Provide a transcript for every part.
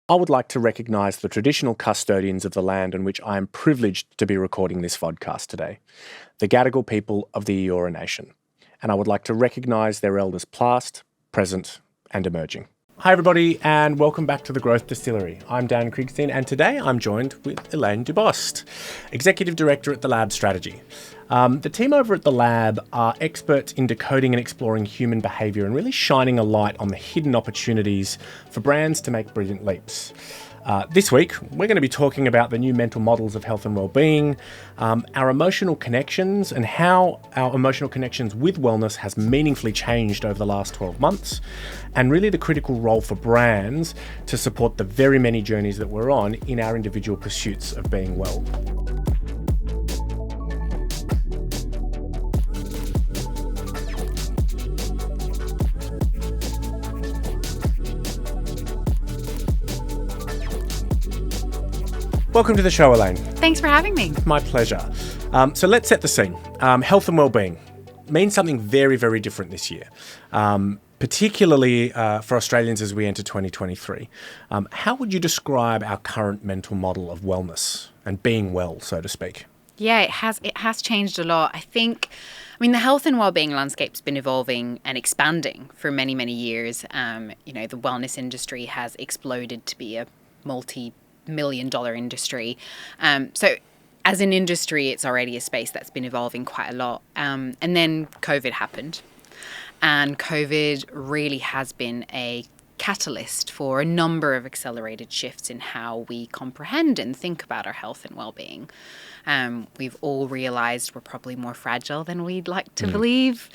I would like to recognise the traditional custodians of the land on which I am privileged to be recording this vodcast today, the Gadigal people of the Eora Nation, and I would like to recognise their elders past, present and emerging. Hi everybody and welcome back to The Growth Distillery. I'm Dan Krigstein and today I'm joined with Elaine Dubost, Executive Director at the Lab Strategy. The team over at the Lab are experts in decoding and exploring human behaviour and really shining a light on the hidden opportunities for brands to make brilliant leaps. This week, we're going to be talking about the new mental models of health and well-being, our emotional connections and how our emotional connections with wellness has meaningfully changed over the last 12 months, and really the critical role for brands to support the very many journeys that we're on in our individual pursuits of being well. Welcome to the show, Elaine. Thanks for having me. My pleasure. So let's set the scene. Health and well-being means something very, very different this year, particularly for Australians as we enter 2023. How would you describe our current mental model of wellness and being well, so to speak? Yeah, it has changed a lot. The health and well-being landscape's been evolving and expanding for many, many years. The wellness industry has exploded to be a multi-million-dollar industry. So as an industry, it's already a space that's been evolving quite a lot. And then COVID happened. And COVID really has been a catalyst for a number of accelerated shifts in how we comprehend and think about our health and well-being. We've all realised we're probably more fragile than we'd like to believe.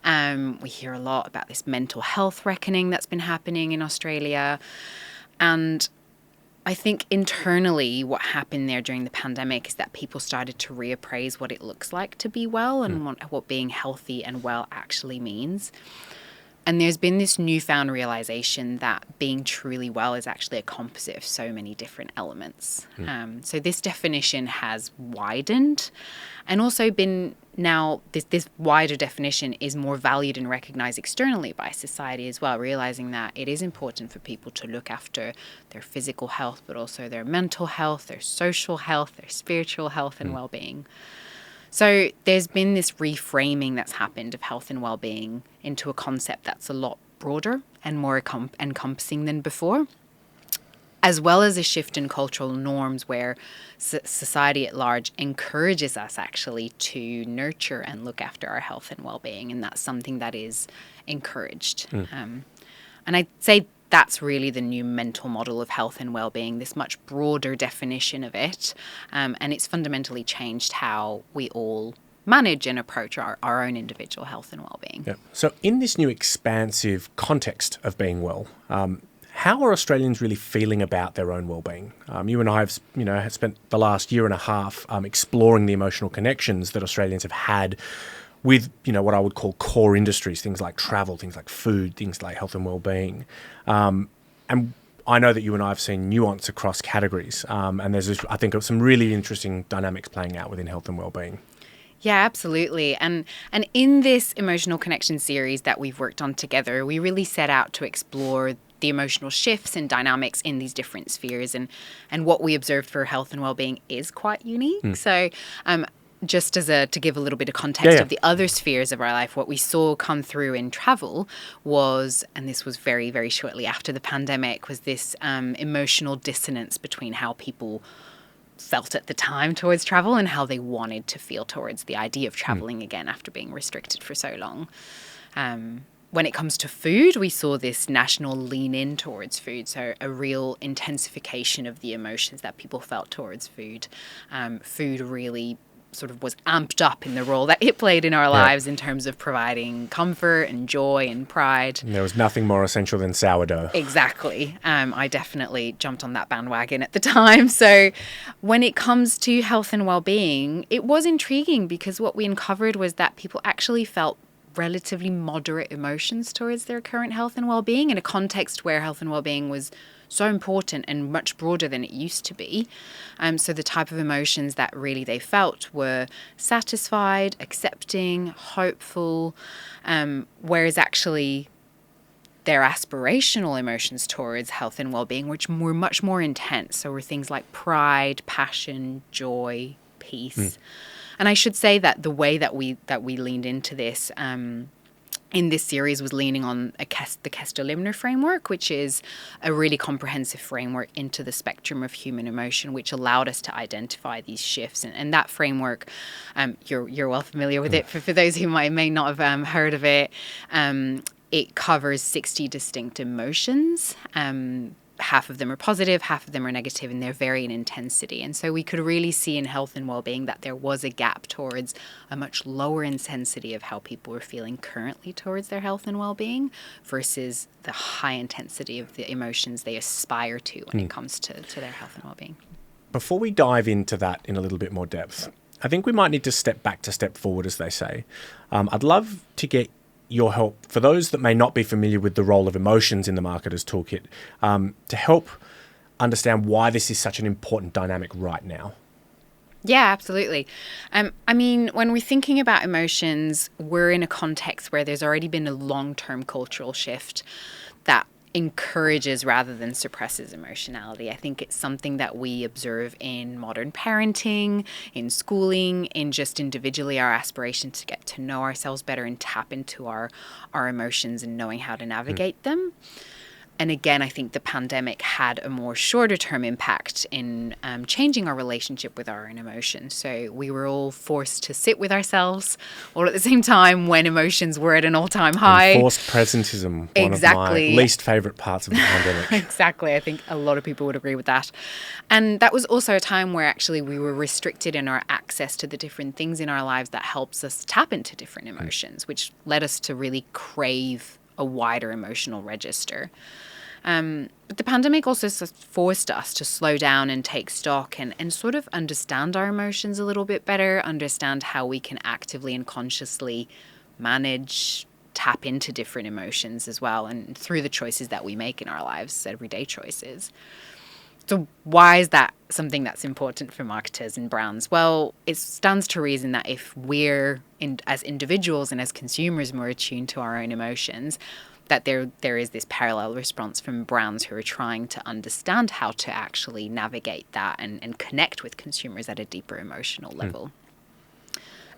We hear a lot about this mental health reckoning that's been happening in Australia. And I think internally what happened there during the pandemic is that people started to reappraise what it looks like to be well and what being healthy and well actually means. And there's been this newfound realization that being truly well is actually a composite of so many different elements. So this definition has widened and also been now this wider definition is more valued and recognized externally by society as well, realizing that it is important for people to look after their physical health, but also their mental health, their social health, their spiritual health and well-being. So there's been this reframing that's happened of health and well-being into a concept that's a lot broader and more encompassing than before, as well as a shift in cultural norms where society at large encourages us actually to nurture and look after our health and well-being. And that's something that is encouraged. And I'd say that's really the new mental model of health and well-being, this much broader definition of it. And it's fundamentally changed how we all manage and approach our own individual health and well-being. Yeah. So in this new expansive context of being well, how are Australians really feeling about their own well-being? You and I have spent the last year and a half exploring the emotional connections that Australians have had with, what I would call core industries, things like travel, things like food, things like health and well-being. And I know that you and I have seen nuance across categories. And there's, I think, some really interesting dynamics playing out within health and well-being. Yeah, absolutely. And in this emotional connection series that we've worked on together, we really set out to explore the emotional shifts and dynamics in these different spheres. And what we observed for health and well-being is quite unique. So just to give a little bit of context of the other spheres of our life, what we saw come through in travel was, and this was very, very shortly after the pandemic, was this emotional dissonance between how people felt at the time towards travel and how they wanted to feel towards the idea of traveling again after being restricted for so long. When it comes to food, we saw this national lean in towards food, so a real intensification of the emotions that people felt towards food. Food really sort of was amped up in the role that it played in our lives in terms of providing comfort and joy and pride. And there was nothing more essential than sourdough. Exactly. I definitely jumped on that bandwagon at the time. So when it comes to health and well-being, it was intriguing because what we uncovered was that people actually felt relatively moderate emotions towards their current health and well-being in a context where health and well-being was so important and much broader than it used to be. So the type of emotions that really they felt were satisfied, accepting, hopeful, whereas actually their aspirational emotions towards health and well-being, which were much more intense. So were things like pride, passion, joy, peace. And I should say that the way that we leaned into this in this series was leaning on the Kester-Limner framework, which is a really comprehensive framework into the spectrum of human emotion, which allowed us to identify these shifts. And that framework, you're well familiar with it. For those who may not have heard of it, it covers 60 distinct emotions. Half of them are positive, half of them are negative, and they're vary in intensity. And so we could really see in health and well-being that there was a gap towards a much lower intensity of how people were feeling currently towards their health and well-being versus the high intensity of the emotions they aspire to when it comes to their health and well-being. Before we dive into that in a little bit more depth, I think we might need to step back to step forward, as they say. I'd love to get your help, for those that may not be familiar with the role of emotions in the marketer's toolkit, to help understand why this is such an important dynamic right now. Yeah, absolutely. I mean, when we're thinking about emotions, we're in a context where there's already been a long-term cultural shift that encourages rather than suppresses emotionality. I think it's something that we observe in modern parenting, in schooling, in just individually our aspiration to get to know ourselves better and tap into our emotions and knowing how to navigate them. And again, I think the pandemic had a more shorter term impact in changing our relationship with our own emotions. So we were all forced to sit with ourselves all at the same time when emotions were at an all-time high. Enforced presentism, one of my least favourite parts of the pandemic. Exactly. I think a lot of people would agree with that. And that was also a time where actually we were restricted in our access to the different things in our lives that helps us tap into different emotions, which led us to really crave a wider emotional register. But the pandemic also forced us to slow down and take stock and sort of understand our emotions a little bit better, understand how we can actively and consciously manage, tap into different emotions as well, and through the choices that we make in our lives, everyday choices. So why is that something that's important for marketers and brands? Well, it stands to reason that if we're, as individuals and as consumers, more attuned to our own emotions, that there is this parallel response from brands who are trying to understand how to actually navigate that and connect with consumers at a deeper emotional level.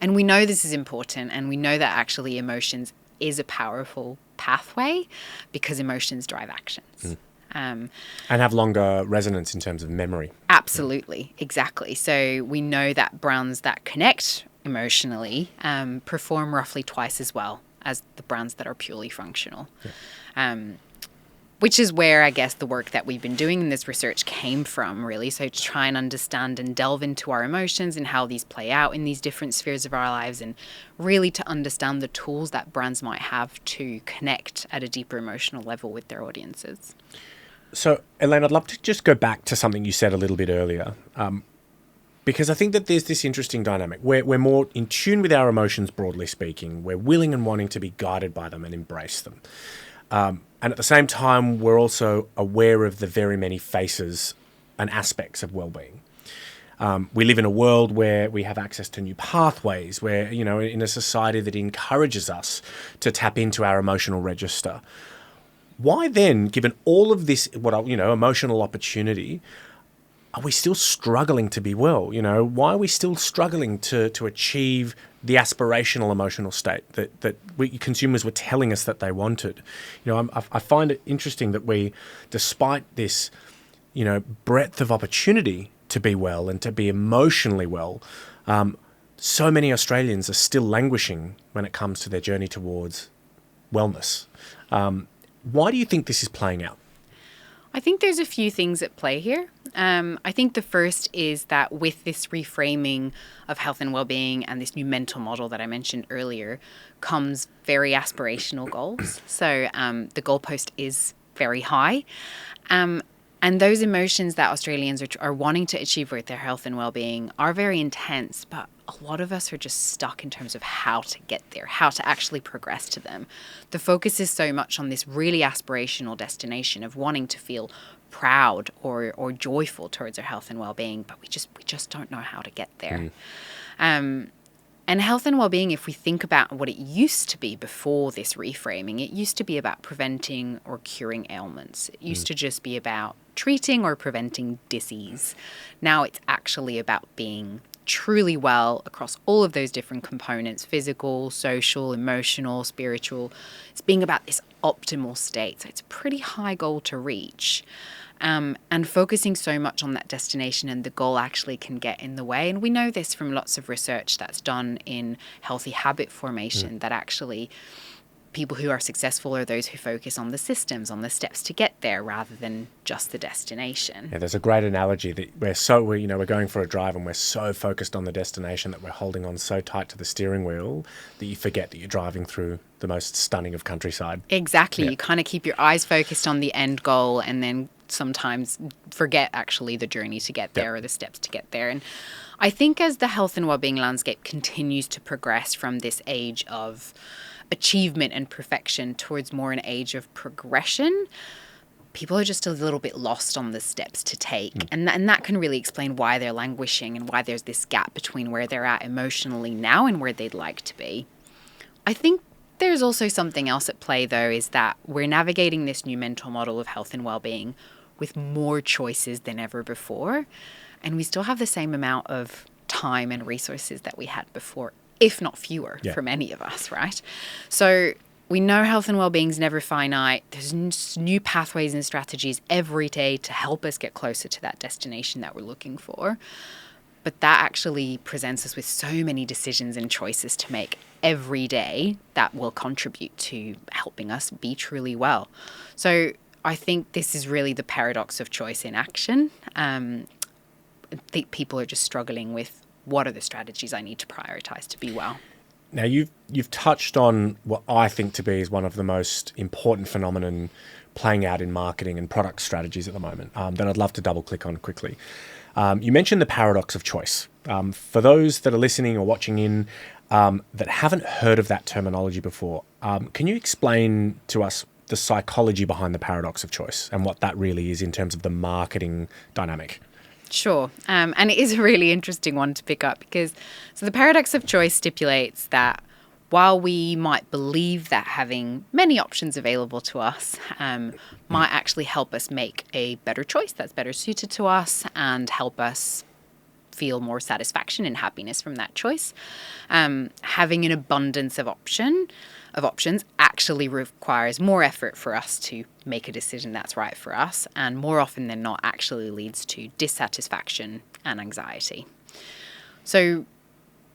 And we know this is important, and we know that actually emotions is a powerful pathway because emotions drive actions. And have longer resonance in terms of memory. Absolutely, exactly. So we know that brands that connect emotionally perform roughly twice as well as the brands that are purely functional. Which is where I guess the work that we've been doing in this research came from, really. So to try and understand and delve into our emotions and how these play out in these different spheres of our lives, and really to understand the tools that brands might have to connect at a deeper emotional level with their audiences. So, Elaine, I'd love to just go back to something you said a little bit earlier, because I think that there's this interesting dynamic where we're more in tune with our emotions, broadly speaking. We're willing and wanting to be guided by them and embrace them. And at the same time, we're also aware of the very many faces and aspects of well-being. We live in a world where we have access to new pathways, where, in a society that encourages us to tap into our emotional register. Why then, given all of this, emotional opportunity, are we still struggling to be well? Why are we still struggling to achieve the aspirational emotional state that consumers were telling us that they wanted? I find it interesting that we, despite this, breadth of opportunity to be well and to be emotionally well, so many Australians are still languishing when it comes to their journey towards wellness. Why do you think this is playing out? I think there's a few things at play here. I think the first is that with this reframing of health and well-being and this new mental model that I mentioned earlier comes very aspirational goals. So the goalpost is very high. And those emotions that Australians are wanting to achieve with their health and well-being are very intense, but a lot of us are just stuck in terms of how to get there, how to actually progress to them. The focus is so much on this really aspirational destination of wanting to feel proud or joyful towards our health and well-being, but we just don't know how to get there. And And health and well-being, if we think about what it used to be before this reframing, it used to be about preventing or curing ailments. It used to just be about treating or preventing disease. Now it's actually about being truly well across all of those different components: physical, social, emotional, spiritual. It's being about this optimal state. So it's a pretty high goal to reach. And focusing so much on that destination and the goal actually can get in the way. And we know this from lots of research that's done in healthy habit formation, that actually people who are successful are those who focus on the systems, on the steps to get there, rather than just the destination. Yeah, there's a great analogy that we're going for a drive and we're so focused on the destination that we're holding on so tight to the steering wheel that you forget that you're driving through the most stunning of countryside. Exactly. Yeah. You kind of keep your eyes focused on the end goal and then sometimes forget actually the journey to get there or the steps to get there. And I think as the health and wellbeing landscape continues to progress from this age of achievement and perfection towards more an age of progression, people are just a little bit lost on the steps to take. And that can really explain why they're languishing and why there's this gap between where they're at emotionally now and where they'd like to be. I think there's also something else at play, though, is that we're navigating this new mental model of health and well-being with more choices than ever before. And we still have the same amount of time and resources that we had before, if not fewer for many of us, right? So we know health and well-being is never finite. There's new pathways and strategies every day to help us get closer to that destination that we're looking for. But that actually presents us with so many decisions and choices to make every day that will contribute to helping us be truly well. So I think this is really the paradox of choice in action. I think people are just struggling with what are the strategies I need to prioritize to be well. Now, you've touched on what I think to be is one of the most important phenomenon playing out in marketing and product strategies at the moment that I'd love to double click on quickly. You mentioned the paradox of choice. For those that are listening or watching in that haven't heard of that terminology before, can you explain to us the psychology behind the paradox of choice and what that really is in terms of the marketing dynamic? Sure. And it is a really interesting one to pick up because the paradox of choice stipulates that while we might believe that having many options available to us might actually help us make a better choice that's better suited to us and help us feel more satisfaction and happiness from that choice, having an abundance of options actually requires more effort for us to make a decision that's right for us, and more often than not actually leads to dissatisfaction and anxiety. So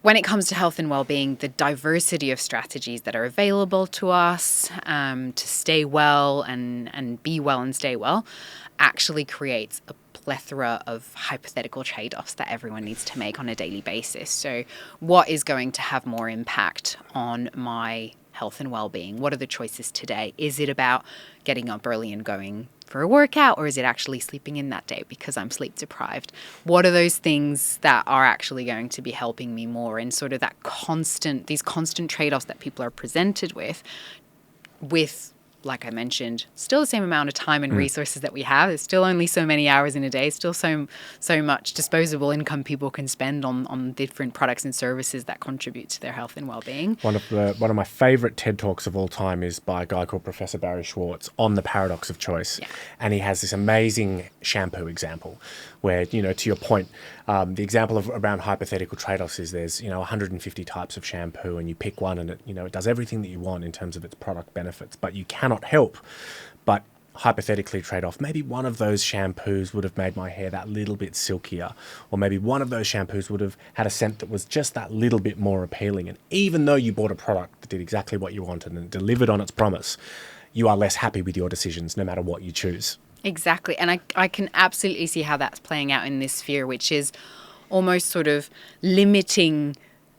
when it comes to health and well-being, the diversity of strategies that are available to us to stay well and be well and stay well actually creates a plethora of hypothetical trade-offs that everyone needs to make on a daily basis. So what is going to have more impact on my health and well-being? What are the choices today? Is it about getting up early and going for a workout, or is it actually sleeping in that day because I'm sleep deprived? What are those things that are actually going to be helping me more? And sort of these constant trade-offs that people are presented with, like I mentioned, still the same amount of time and resources that we have. There's still only so many hours in a day, still so much disposable income people can spend on different products and services that contribute to their health and well-being. One of my favorite TED Talks of all time is by a guy called Professor Barry Schwartz on the paradox of choice. Yeah. And he has this amazing shampoo example where, to your point, the example of around hypothetical trade-offs is there's, 150 types of shampoo and you pick one and it does everything that you want in terms of its product benefits, but you cannot help but hypothetically trade off. Maybe one of those shampoos would have made my hair that little bit silkier, or maybe one of those shampoos would have had a scent that was just that little bit more appealing. And even though you bought a product that did exactly what you wanted and delivered on its promise, you are less happy with your decisions no matter what you choose. Exactly. And I can absolutely see how that's playing out in this sphere, which is almost sort of limiting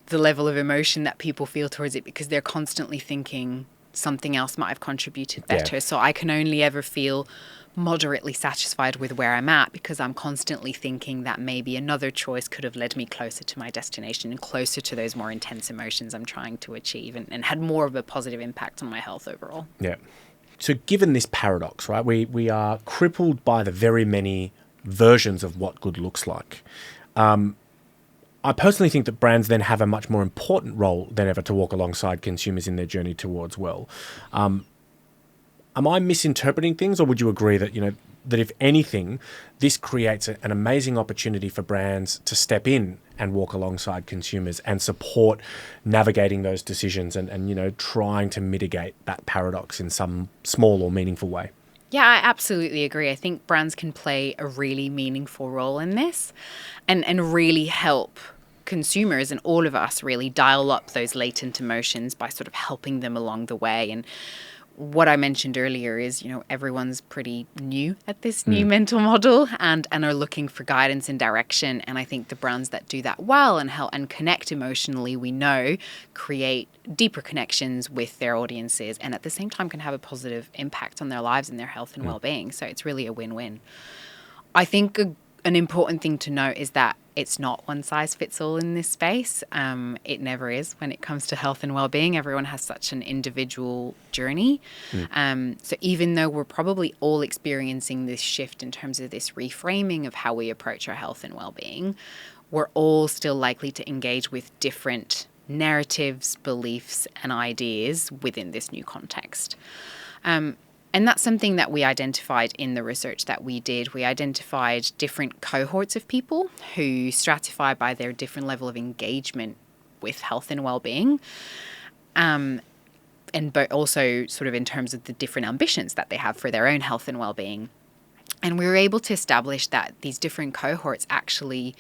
the level of emotion that people feel towards it because they're constantly thinking something else might have contributed better. Yeah. So I can only ever feel moderately satisfied with where I'm at because I'm constantly thinking that maybe another choice could have led me closer to my destination and closer to those more intense emotions I'm trying to achieve and had more of a positive impact on my health overall. Yeah. So given this paradox, right, we are crippled by the very many versions of what good looks like. I I personally think that brands then have a much more important role than ever to walk alongside consumers in their journey towards well. Am I misinterpreting things, or would you agree that, that if anything, this creates an amazing opportunity for brands to step in and walk alongside consumers and support navigating those decisions and trying to mitigate that paradox in some small or meaningful way? Yeah, I absolutely agree. I think brands can play a really meaningful role in this and really help consumers and all of us really dial up those latent emotions by sort of helping them along the way. And what I mentioned earlier is, everyone's pretty new at this new mental model and are looking for guidance and direction. And I think the brands that do that well and help and connect emotionally, we know, create deeper connections with their audiences and at the same time can have a positive impact on their lives and their health and well-being. So it's really a win-win. I think an important thing to note is that it's not one size fits all in this space. It never is when it comes to health and well-being. Everyone has such an individual journey. So even though we're probably all experiencing this shift in terms of this reframing of how we approach our health and well-being, we're all still likely to engage with different narratives, beliefs, and ideas within this new context. And that's something that we identified in the research that we did. We identified different cohorts of people who stratify by their different level of engagement with health and well-being, but also sort of in terms of the different ambitions that they have for their own health and well-being. And we were able to establish that these different cohorts actually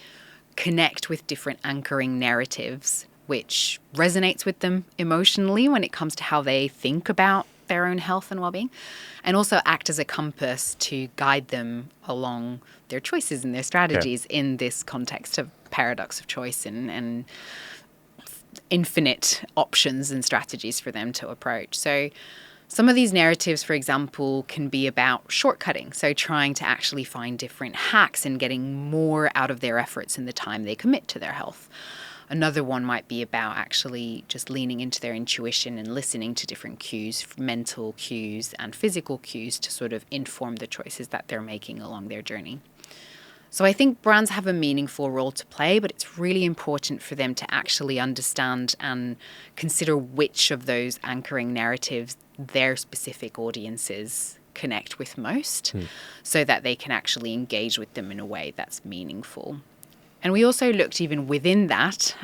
connect with different anchoring narratives, which resonates with them emotionally when it comes to how they think about their own health and well-being, and also act as a compass to guide them along their choices and their strategies in this context of paradox of choice and infinite options and strategies for them to approach. So some of these narratives, for example, can be about shortcutting, so trying to actually find different hacks and getting more out of their efforts in the time they commit to their health. Another one might be about actually just leaning into their intuition and listening to different cues, mental cues and physical cues to sort of inform the choices that they're making along their journey. So I think brands have a meaningful role to play, but it's really important for them to actually understand and consider which of those anchoring narratives their specific audiences connect with most so that they can actually engage with them in a way that's meaningful. And we also looked even within that,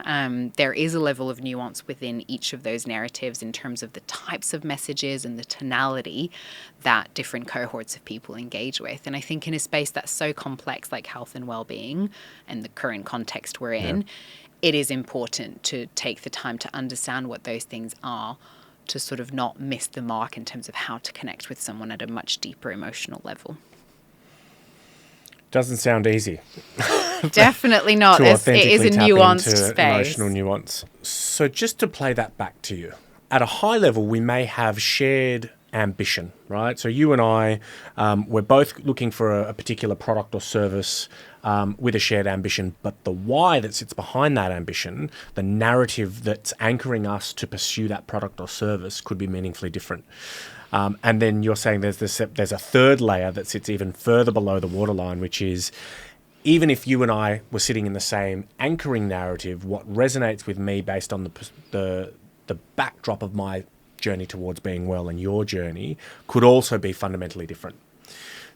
there is a level of nuance within each of those narratives in terms of the types of messages and the tonality that different cohorts of people engage with. And I think in a space that's so complex like health and well-being and the current context we're in, it is important to take the time to understand what those things are to sort of not miss the mark in terms of how to connect with someone at a much deeper emotional level. Doesn't sound easy. Definitely not. It is a nuanced space. Emotional nuance. So just to play that back to you, at a high level, we may have shared ambition, right? So you and I, we're both looking for a particular product or service with a shared ambition, but the why that sits behind that ambition, the narrative that's anchoring us to pursue that product or service could be meaningfully different. And then you're saying there's a third layer that sits even further below the waterline, which is even if you and I were sitting in the same anchoring narrative, what resonates with me based on the backdrop of my journey towards being well and your journey could also be fundamentally different.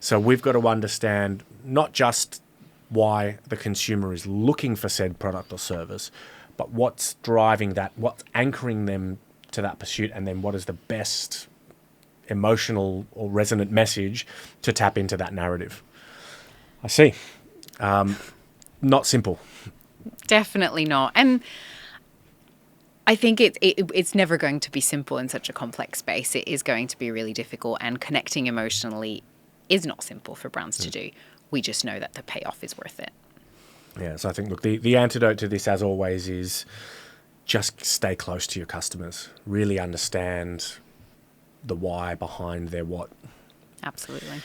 So we've got to understand not just why the consumer is looking for said product or service, but what's driving that, what's anchoring them to that pursuit, and then what is the best emotional or resonant message to tap into that narrative. I see. Not simple. Definitely not. And I think it's never going to be simple in such a complex space. It is going to be really difficult, and connecting emotionally is not simple for brands to do. We just know that the payoff is worth it. Yeah, so I think, look, the antidote to this, as always, is just stay close to your customers. Really understand the why behind their what. Absolutely.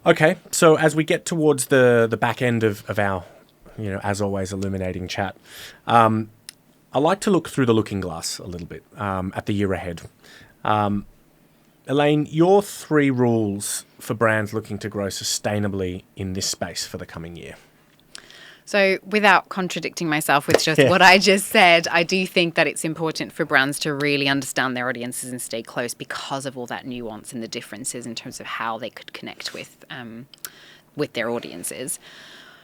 Okay, so as we get towards the back end of our, as always, illuminating chat, I like to look through the looking glass a little bit at the year ahead. Elaine, your 3 rules for brands looking to grow sustainably in this space for the coming year. So without contradicting myself with just what I just said, I do think that it's important for brands to really understand their audiences and stay close because of all that nuance and the differences in terms of how they could connect with their audiences.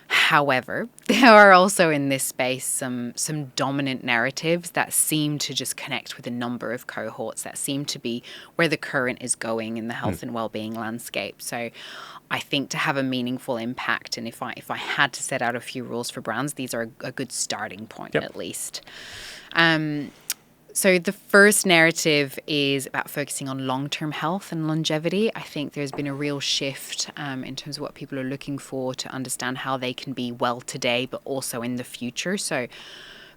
However, there are also in this space some dominant narratives that seem to just connect with a number of cohorts that seem to be where the current is going in the health and well-being landscape. So I think to have a meaningful impact, and if I had to set out a few rules for brands, these are a good starting point at least. So the first narrative is about focusing on long-term health and longevity. I think there's been a real shift in terms of what people are looking for to understand how they can be well today, but also in the future. So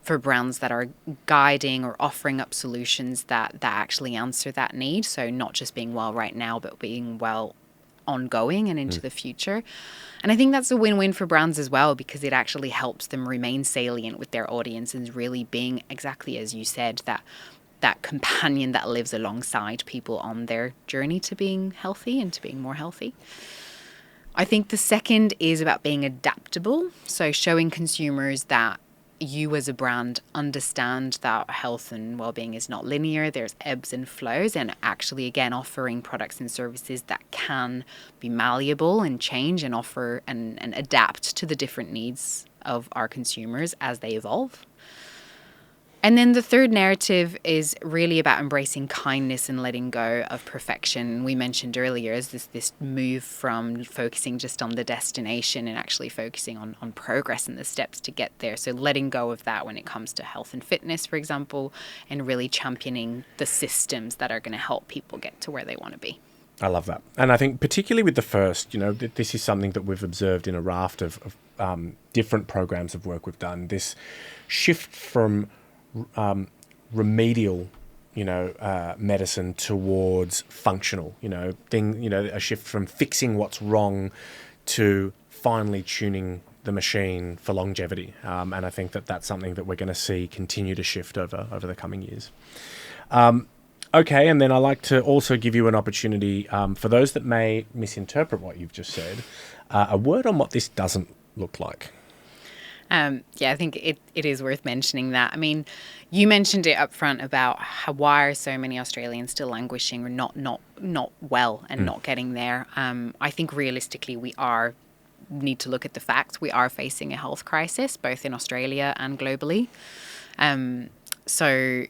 for brands that are guiding or offering up solutions that actually answer that need. So not just being well right now, but being well ongoing and into the future. And I think that's a win-win for brands as well, because it actually helps them remain salient with their audience and really being, exactly as you said, that companion that lives alongside people on their journey to being healthy and to being more healthy. I think the second is about being adaptable. So showing consumers that you as a brand understand that health and well-being is not linear. There's ebbs and flows, and actually, again, offering products and services that can be malleable and change and offer and adapt to the different needs of our consumers as they evolve. And then the third narrative is really about embracing kindness and letting go of perfection. We mentioned earlier is this move from focusing just on the destination and actually focusing on progress and the steps to get there. So letting go of that when it comes to health and fitness, for example, and really championing the systems that are going to help people get to where they want to be. I love that. And I think particularly with the first, this is something that we've observed in a raft of different programs of work we've done. This shift from remedial, medicine towards functional, a shift from fixing what's wrong to finally tuning the machine for longevity. And I think that that's something that we're going to see continue to shift over the coming years. Okay, and then I'd like to also give you an opportunity for those that may misinterpret what you've just said, a word on what this doesn't look like. I think it is worth mentioning that. I mean, you mentioned it up front about why are so many Australians still languishing or not well and not getting there. I think realistically we need to look at the facts. We are facing a health crisis both in Australia and globally. So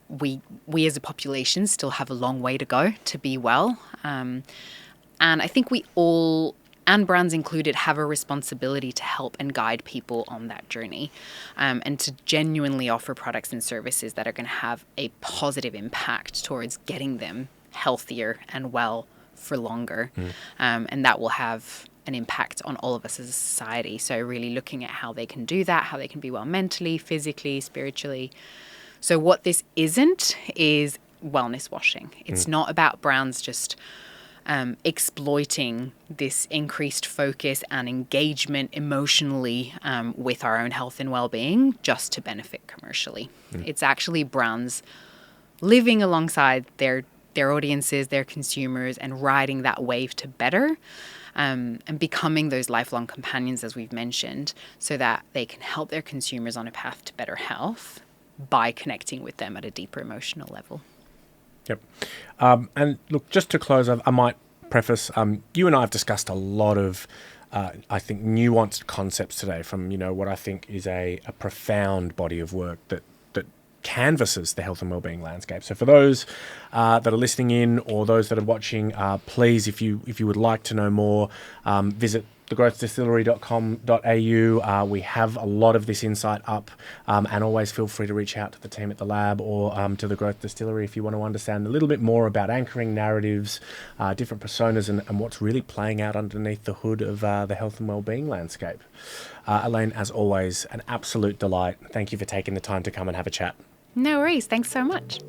we as a population still have a long way to go to be well. And I think we all, and brands included, have a responsibility to help and guide people on that journey, and to genuinely offer products and services that are going to have a positive impact towards getting them healthier and well for longer. And that will have an impact on all of us as a society. So really looking at how they can do that, how they can be well mentally, physically, spiritually. So what this isn't is wellness washing. It's not about brands just exploiting this increased focus and engagement emotionally with our own health and well-being just to benefit commercially. It's actually brands living alongside their audiences, their consumers, and riding that wave to better and becoming those lifelong companions, as we've mentioned, so that they can help their consumers on a path to better health by connecting with them at a deeper emotional level. Yep. And look, just to close, I might preface, you and I have discussed a lot of, I think, nuanced concepts today from, what I think is a profound body of work that canvasses the health and wellbeing landscape. So for those that are listening in or those that are watching, please, if you would like to know more, visit thegrowthdistillery.com.au. We have a lot of this insight up, and always feel free to reach out to the team at the lab or to the Growth Distillery if you want to understand a little bit more about anchoring narratives, different personas, and what's really playing out underneath the hood of the health and wellbeing landscape. Elaine, as always, an absolute delight. Thank you for taking the time to come and have a chat. No worries. Thanks so much.